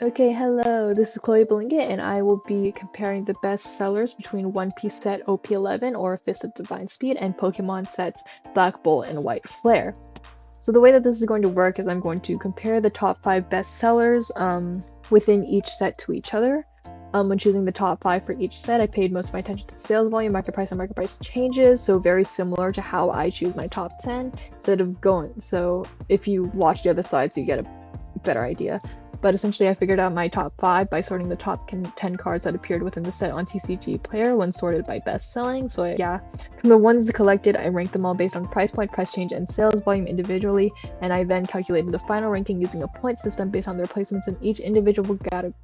Okay, hello, this is Chloe Blingett, and I will be comparing the best sellers between One Piece set OP11 or Fist of Divine Speed and Pokemon sets Black Bolt and White Flare. So the way that this is going to work is I'm going to compare the top 5 best sellers within each set to each other. When choosing the top 5 for each set, I paid most of my attention to sales volume, market price, and market price changes, so very similar to how I choose my top 10 instead of going. So if you watch the other slides, you get a better idea. But essentially I figured out my top 5 by sorting the top 10 cards that appeared within the set on TCG Player when sorted by best selling. So from the ones collected, I ranked them all based on price point, price change, and sales volume individually, and I then calculated the final ranking using a point system based on their placements in each individual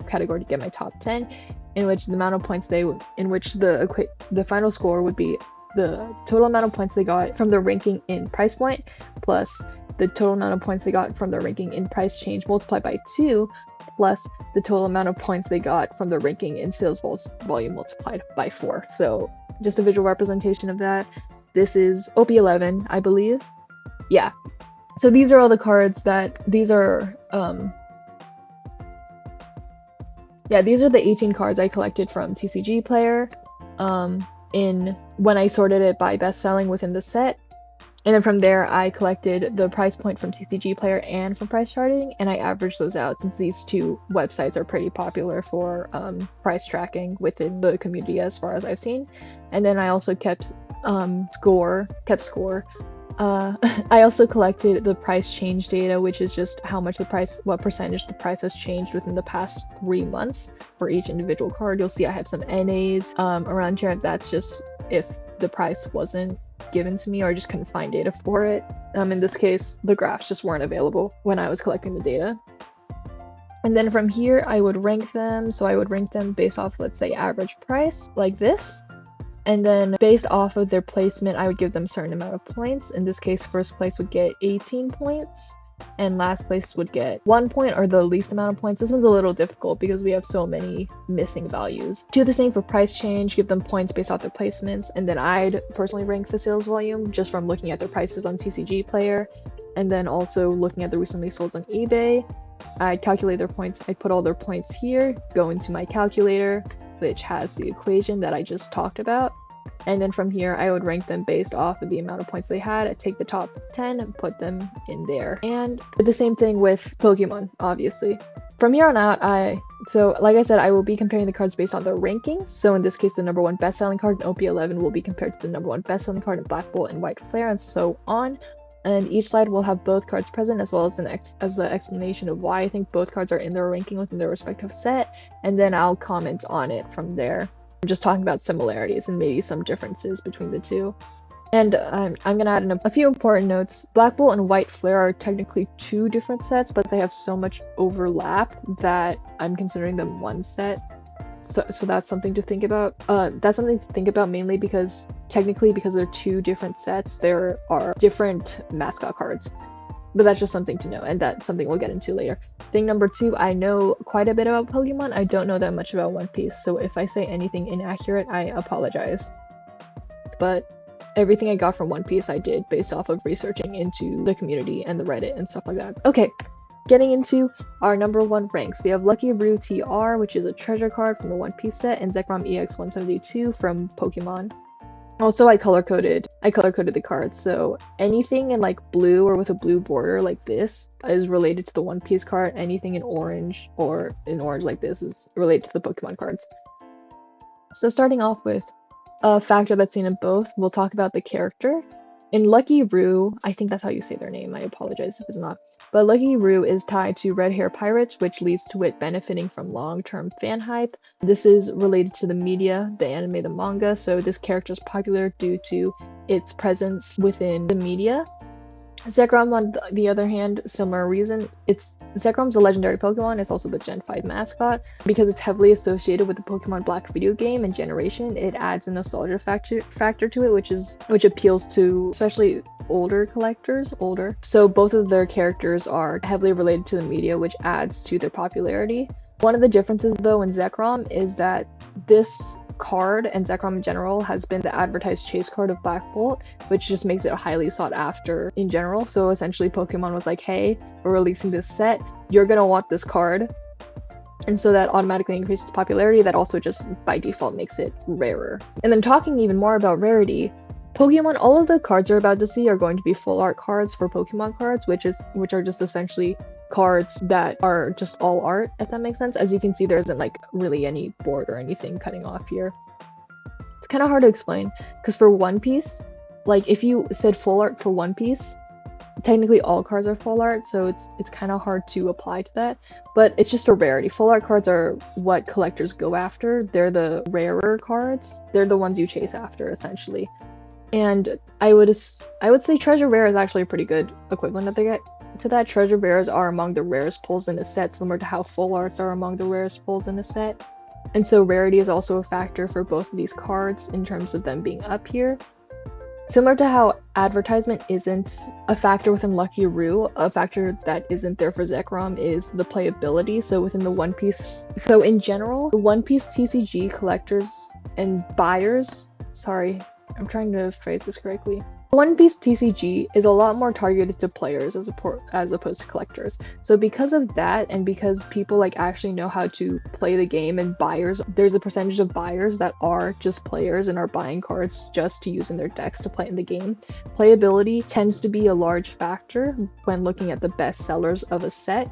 category to get my top 10, in which the amount of points the final score would be the total amount of points they got from their ranking in price point plus the total amount of points they got from their ranking in price change multiplied by 2 plus the total amount of points they got from their ranking in sales volume multiplied by 4. So just a visual representation of that. This is OP11, I believe. Yeah. So these are all the cards these are the 18 cards I collected from TCG Player when I sorted it by best selling within the set. And then from there, I collected the price point from TCG Player and from price charting, and I averaged those out since these two websites are pretty popular for price tracking within the community as far as I've seen. And then I also kept score. I also collected the price change data, which is just what percentage the price has changed within the past 3 months for each individual card. You'll see I have some NAs around here. That's just if the price wasn't given to me or I just couldn't find data for it. In this case, the graphs just weren't available when I was collecting the data. And then from here, I would rank them. So I would rank them based off, let's say, average price, like this. And then based off of their placement, I would give them a certain amount of points. In this case, first place would get 18 points. And last place would get 1 point or the least amount of points. This one's a little difficult because we have so many missing values. Do the same for price change, give them points based off their placements, and then I'd personally rank the sales volume just from looking at their prices on TCG Player, and then also looking at the recently solds on eBay. I'd calculate their points, I'd put all their points here, go into my calculator, which has the equation that I just talked about. And then from here, I would rank them based off of the amount of points they had. I'd take the top 10 and put them in there. And the same thing with Pokemon, obviously. From here on out, like I said, I will be comparing the cards based on their rankings. So in this case, the number 1 best-selling card in OP11 will be compared to the number 1 best-selling card in Black Bolt and White Flare, and so on. And each slide will have both cards present, as well as the explanation of why I think both cards are in their ranking within their respective set. And then I'll comment on it from there. Just talking about similarities and maybe some differences between the two. And I'm going to add in a few important notes. Black Bolt and White Flare are technically 2 different sets, but they have so much overlap that I'm considering them one set. So that's something to think about. That's something to think about mainly because they're 2 different sets, there are different mascot cards. But that's just something to know, and that's something we'll get into later. Thing number 2, I know quite a bit about Pokemon. I don't know that much about One Piece, so if I say anything inaccurate, I apologize. But everything I got from One Piece I did based off of researching into the community and the Reddit and stuff like that. Okay, getting into our number 1 ranks. We have Lucky Roo TR, which is a treasure card from the One Piece set, and Zekrom EX 172 from Pokemon. Also, I color-coded the cards, so anything in like blue or with a blue border like this is related to the One Piece card. Anything in orange or in orange like this is related to the Pokemon cards. So starting off with a factor that's seen in both, we'll talk about the character. In Lucky Roo, I think that's how you say their name, I apologize if it's not, but Lucky Roo is tied to red hair pirates, which leads to it benefiting from long-term fan hype. This is related to the media, the anime, the manga, so this character is popular due to its presence within the media. Zekrom, on the other hand, similar reason. Zekrom's a legendary Pokemon. It's also the Gen 5 mascot. Because it's heavily associated with the Pokemon Black video game and generation, it adds a nostalgia factor to it, which appeals to especially older collectors. So both of their characters are heavily related to the media, which adds to their popularity. One of the differences, though, in Zekrom is that this card and Zekrom in general has been the advertised chase card of Black Bolt, which just makes it highly sought after in general. So essentially Pokemon was like, hey, we're releasing this set, you're gonna want this card. And so that automatically increases popularity. That also just by default makes it rarer. And then talking even more about rarity, Pokemon, all of the cards you're about to see are going to be full art cards for Pokemon cards, which are just essentially cards that are just all art, if that makes sense. As you can see, there isn't like really any board or anything cutting off here. It's kind of hard to explain because for One Piece, like if you said full art for One Piece, technically all cards are full art, so it's kind of hard to apply to that, but it's just a rarity. Full art cards are what collectors go after. They're the rarer cards. They're the ones you chase after, essentially. And I would say treasure rare is actually a pretty good equivalent that they get to that. Treasure rares are among the rarest pulls in a set, similar to how full arts are among the rarest pulls in a set. And so rarity is also a factor for both of these cards in terms of them being up here. Similar to how advertisement isn't a factor within Lucky Roo, a factor that isn't there for Zekrom is the playability. So within the One Piece, so in general, the One Piece TCG collectors and buyers, sorry, I'm trying to phrase this correctly. One Piece TCG is a lot more targeted to players as opposed to collectors. So because of that, and because people like actually know how to play the game, and buyers, there's a percentage of buyers that are just players and are buying cards just to use in their decks to play in the game. Playability tends to be a large factor when looking at the best sellers of a set.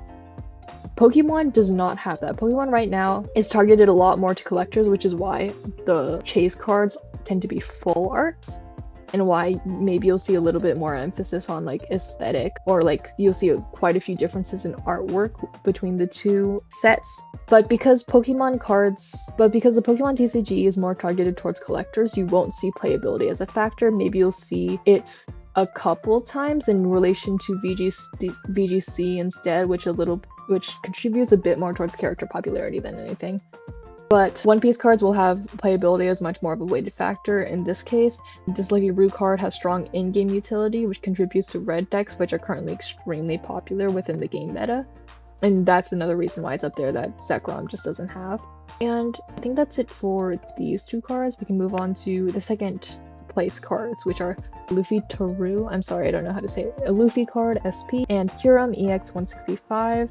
Pokemon does not have that. Pokemon right now is targeted a lot more to collectors, which is why the chase cards tend to be full arts, and why maybe you'll see a little bit more emphasis on like aesthetic, or like you'll see quite a few differences in artwork between the two sets. But because the Pokemon TCG is more targeted towards collectors, you won't see playability as a factor. Maybe you'll see it a couple times in relation to VGC instead, which contributes a bit more towards character popularity than anything. But One Piece cards will have playability as much more of a weighted factor. In this case, this Lucky Roo card has strong in-game utility, which contributes to red decks, which are currently extremely popular within the game meta. And that's another reason why it's up there that Zekrom just doesn't have. And I think that's it for these two cards. We can move on to the second place cards, which are Luffy Toru, I'm sorry, I don't know how to say it, a Luffy card SP, and Kyurem EX165.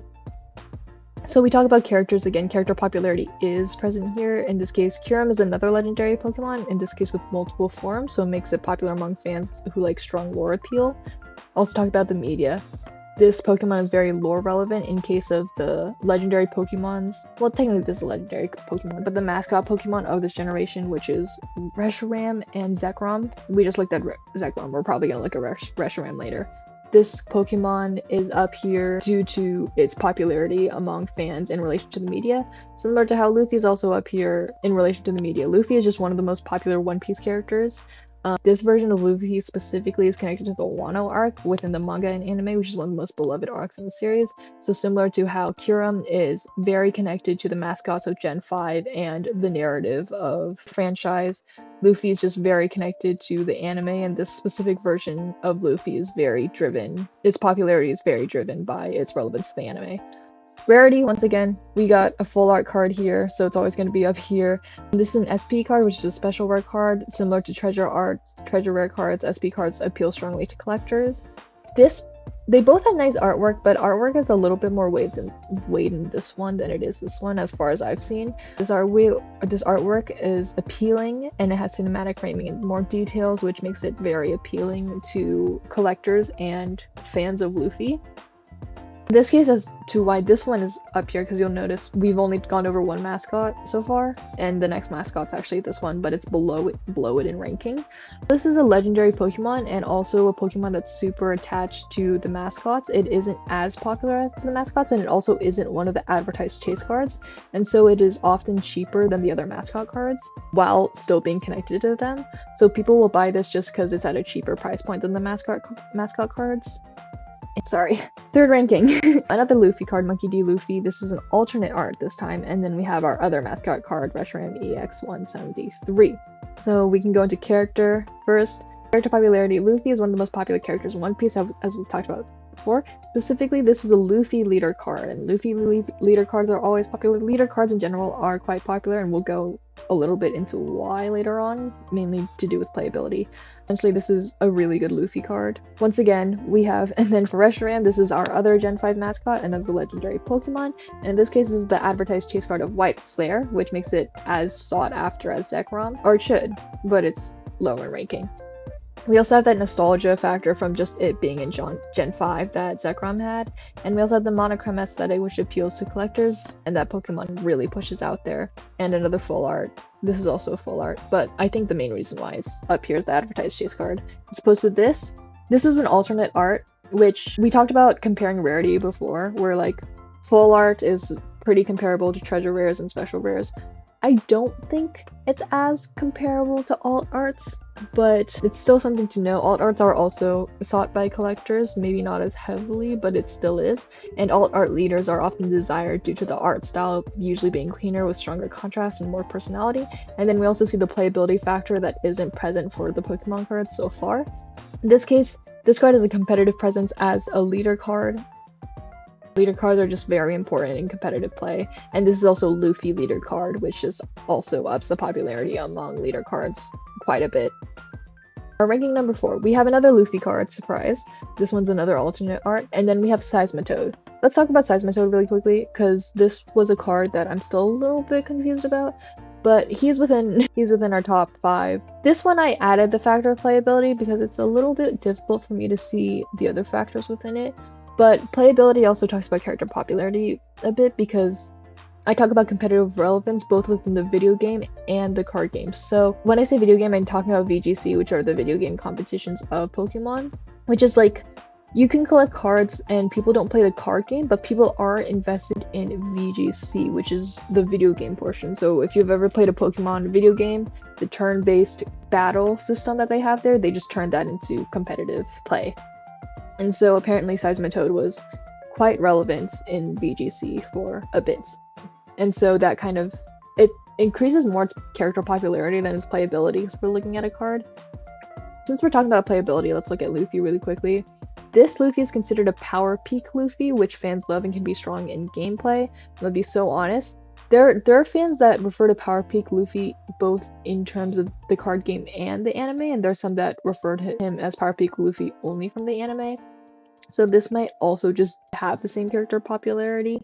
So we talk about characters again. Character popularity is present here. In this case, Kyurem is another legendary Pokemon, in this case with multiple forms, so it makes it popular among fans who like strong lore appeal. Also talk about the media. This Pokemon is very lore relevant in case of the legendary Pokemons. Well, technically this is a legendary Pokemon, but the mascot Pokemon of this generation, which is Reshiram and Zekrom. We just looked at Zekrom. We're probably gonna look at Reshiram later. This Pokemon is up here due to its popularity among fans in relation to the media, similar to how Luffy is also up here in relation to the media. Luffy is just one of the most popular One Piece characters. This version of Luffy specifically is connected to the Wano arc within the manga and anime, which is one of the most beloved arcs in the series. So similar to how Kyurem is very connected to the mascots of Gen 5 and the narrative of franchise, Luffy is just very connected to the anime, and this specific version of Luffy is very driven. Its popularity is very driven by its relevance to the anime. Rarity, once again, we got a full art card here, so it's always going to be up here. This is an SP card, which is a special rare card. Similar to treasure rare cards, SP cards appeal strongly to collectors. They both have nice artwork, but artwork is a little bit more weight in this one than it is this one, as far as I've seen. This artwork is appealing, and it has cinematic framing and more details, which makes it very appealing to collectors and fans of Luffy. This case as to why this one is up here, because you'll notice we've only gone over one mascot so far, and the next mascot's actually this one, but it's below it in ranking. This is a legendary Pokemon, and also a Pokemon that's super attached to the mascots. It isn't as popular as the mascots, and it also isn't one of the advertised chase cards, and so it is often cheaper than the other mascot cards, while still being connected to them. So people will buy this just because it's at a cheaper price point than the mascot cards. Sorry. Third ranking. Another Luffy card, Monkey D. Luffy. This is an alternate art this time, and then we have our other mascot card, Reshiram EX173. So we can go into character first. Character popularity. Luffy is one of the most popular characters in One Piece, as we've talked about before. Specifically, this is a Luffy leader card, and Luffy leader cards are always popular. Leader cards in general are quite popular, and we'll go a little bit into why later on, mainly to do with playability. Essentially, this is a really good Luffy card. Once again, we have, and then for Reshiram, this is our other Gen 5 mascot, another legendary Pokemon, and in this case, this is the advertised chase card of White Flare, which makes it as sought after as Zekrom, or it should, but it's lower ranking. We also have that nostalgia factor from just it being in Gen 5 that Zekrom had, and we also have the monochrome aesthetic which appeals to collectors, and that Pokemon really pushes out there. And another full art. This is also a full art, but I think the main reason why it's up here is the advertised chase card. As opposed to this is an alternate art, which we talked about comparing rarity before, where like full art is pretty comparable to treasure rares and special rares. I don't think it's as comparable to alt arts, but it's still something to know. Alt arts are also sought by collectors, maybe not as heavily, but it still is. And alt art leaders are often desired due to the art style usually being cleaner with stronger contrast and more personality. And then we also see the playability factor that isn't present for the Pokemon cards so far. In this case, this card has a competitive presence as a leader card. Leader cards are just very important in competitive play, and this is also Luffy leader card, which just also ups the popularity among leader cards quite a bit. Our ranking number 4, we have another Luffy card, surprise. This one's another alternate art, and then we have Seismitoad. Let's talk about Seismitoad really quickly, because this was a card that I'm still a little bit confused about, but he's within our top 5. This one I added the factor of playability because it's a little bit difficult for me to see the other factors within it. But playability also talks about character popularity a bit because I talk about competitive relevance both within the video game and the card game. So when I say video game, I'm talking about VGC, which are the video game competitions of Pokemon, which is like you can collect cards and people don't play the card game, but people are invested in VGC, which is the video game portion. So if you've ever played a Pokemon video game, the turn-based battle system that they have there, they just turned that into competitive play. And so apparently Seismitoad was quite relevant in VGC for a bit. And so that kind of, it increases more its character popularity than its playability because we're looking at a card. Since we're talking about playability, let's look at Luffy really quickly. This Luffy is considered a power peak Luffy, which fans love and can be strong in gameplay. I'm gonna be so honest. There are fans that refer to Power Peak Luffy both in terms of the card game and the anime, and there are some that refer to him as Power Peak Luffy only from the anime. So this might also just have the same character popularity,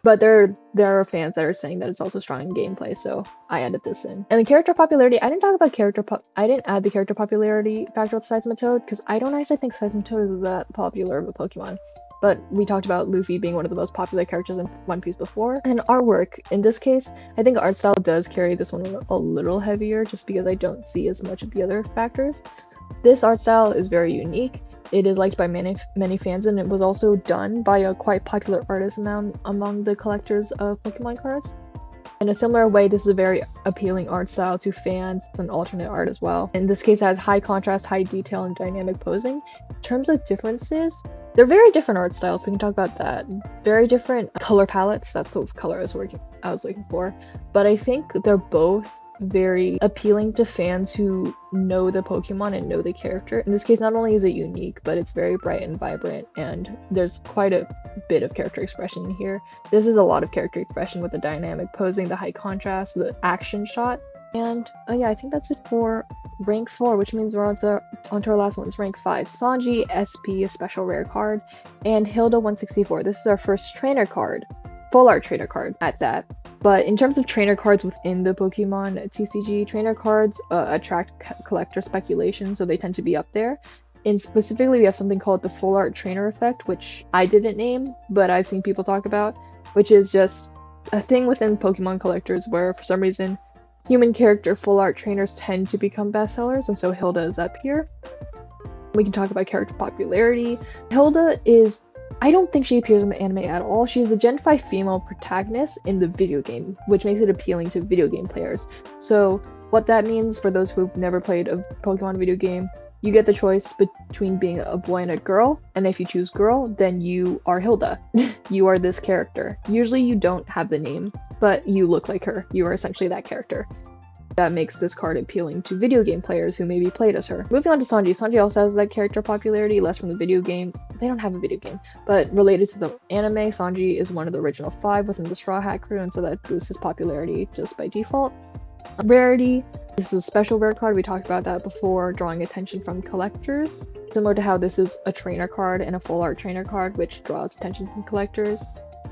but there are fans that are saying that it's also strong in gameplay, so I added this in. And the character popularity, I didn't talk about I didn't add the character popularity factor with Seismitoad because I don't actually think Seismitoad is that popular of a Pokemon. But we talked about Luffy being one of the most popular characters in One Piece before. And artwork, in this case, I think art style does carry this one a little heavier just because I don't see as much of the other factors. This art style is very unique. It is liked by many fans, and it was also done by a quite popular artist among the collectors of Pokemon cards. In a similar way, this is a very appealing art style to fans. It's an alternate art as well. In this case, it has high contrast, high detail, and dynamic posing. In terms of differences, they're very different art styles. We can talk about that. Very different color palettes. That's the color I was looking for. But I think they're both very appealing to fans who know the Pokemon and know the character. In this case, not only is it unique, but it's very bright and vibrant, and there's quite a bit of character expression in here. This is a lot of character expression with the dynamic posing, the high contrast, the action shot. And yeah, I think that's it for rank 4, which means we're on to our last one, is rank 5. Sanji SP, a special rare card, and Hilda 164. This is our first trainer card, full art trainer card at that. But in terms of trainer cards within the Pokemon TCG, trainer cards attract collector speculation, so they tend to be up there. And specifically, we have something called the full art trainer effect, which I didn't name, but I've seen people talk about, which is just a thing within Pokemon collectors where, for some reason, human character full art trainers tend to become bestsellers, and so Hilda is up here. We can talk about character popularity. Hilda is, I don't think she appears in the anime at all. She is the Gen 5 female protagonist in the video game, which makes it appealing to video game players. So what that means for those who've never played a Pokemon video game, you get the choice between being a boy and a girl, and if you choose girl, then you are Hilda. You are this character. Usually you don't have the name, but you look like her. You are essentially that character. That makes this card appealing to video game players who maybe played as her. Moving on to Sanji. Sanji also has that character popularity, less from the video game. They don't have a video game, but related to the anime, Sanji is one of the original 5 within the Straw Hat Crew, and so that boosts his popularity just by default. Rarity. This is a special rare card. We talked about that before, drawing attention from collectors. Similar to how this is a trainer card and a full art trainer card, which draws attention from collectors.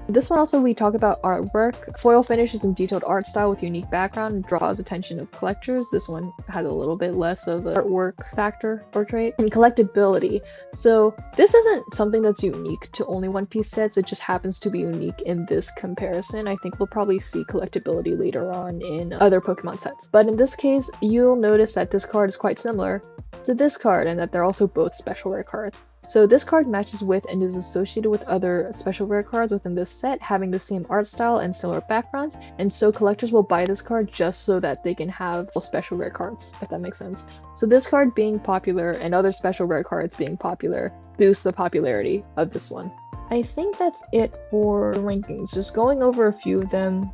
This one also we talk about artwork. Foil finishes and detailed art style with unique background draws attention of collectors. This one has a little bit less of an artwork factor or trait. And collectability. So this isn't something that's unique to only One Piece sets. It just happens to be unique in this comparison. I think we'll probably see collectability later on in other Pokemon sets. But in this case, you'll notice that this card is quite similar to this card and that they're also both special rare cards. So this card matches with and is associated with other special rare cards within this set, having the same art style and similar backgrounds, and so collectors will buy this card just so that they can have special rare cards, if that makes sense. So this card being popular and other special rare cards being popular boosts the popularity of this one. I think that's it for the rankings, just going over a few of them,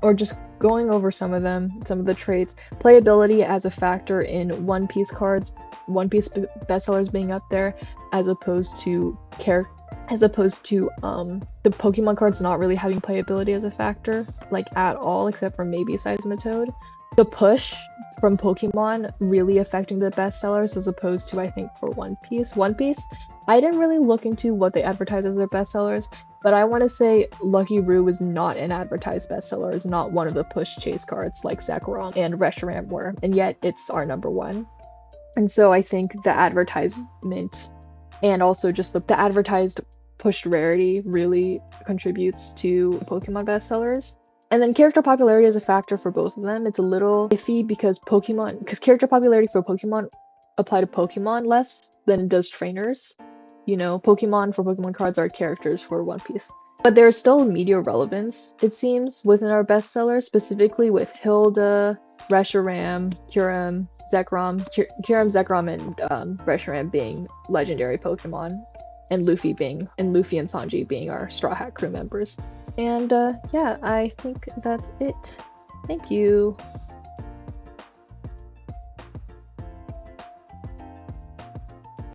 or just going over some of them, some of the traits. Playability as a factor in One Piece cards, One Piece bestsellers being up there, as opposed to the Pokemon cards not really having playability as a factor, like at all, except for maybe Seismitoad. The push from Pokemon really affecting the bestsellers as opposed to, I think, for One Piece. One Piece, I didn't really look into what they advertise as their bestsellers, but I want to say Lucky Roo is not an advertised bestseller, is not one of the push chase cards like Zekrom and Reshiram were, and yet it's our number one. And so I think the advertisement and also just the advertised pushed rarity really contributes to Pokemon bestsellers. And then character popularity is a factor for both of them. It's a little iffy because character popularity for Pokemon apply to Pokemon less than it does trainers. You know, Pokemon for Pokemon cards are characters for One Piece. But there's still media relevance, it seems, within our bestsellers, specifically with Hilda, Reshiram, Kyurem, Zekrom, and Reshiram being legendary Pokemon, and Luffy and Sanji being our Straw Hat crew members. And yeah, I think that's it. Thank you.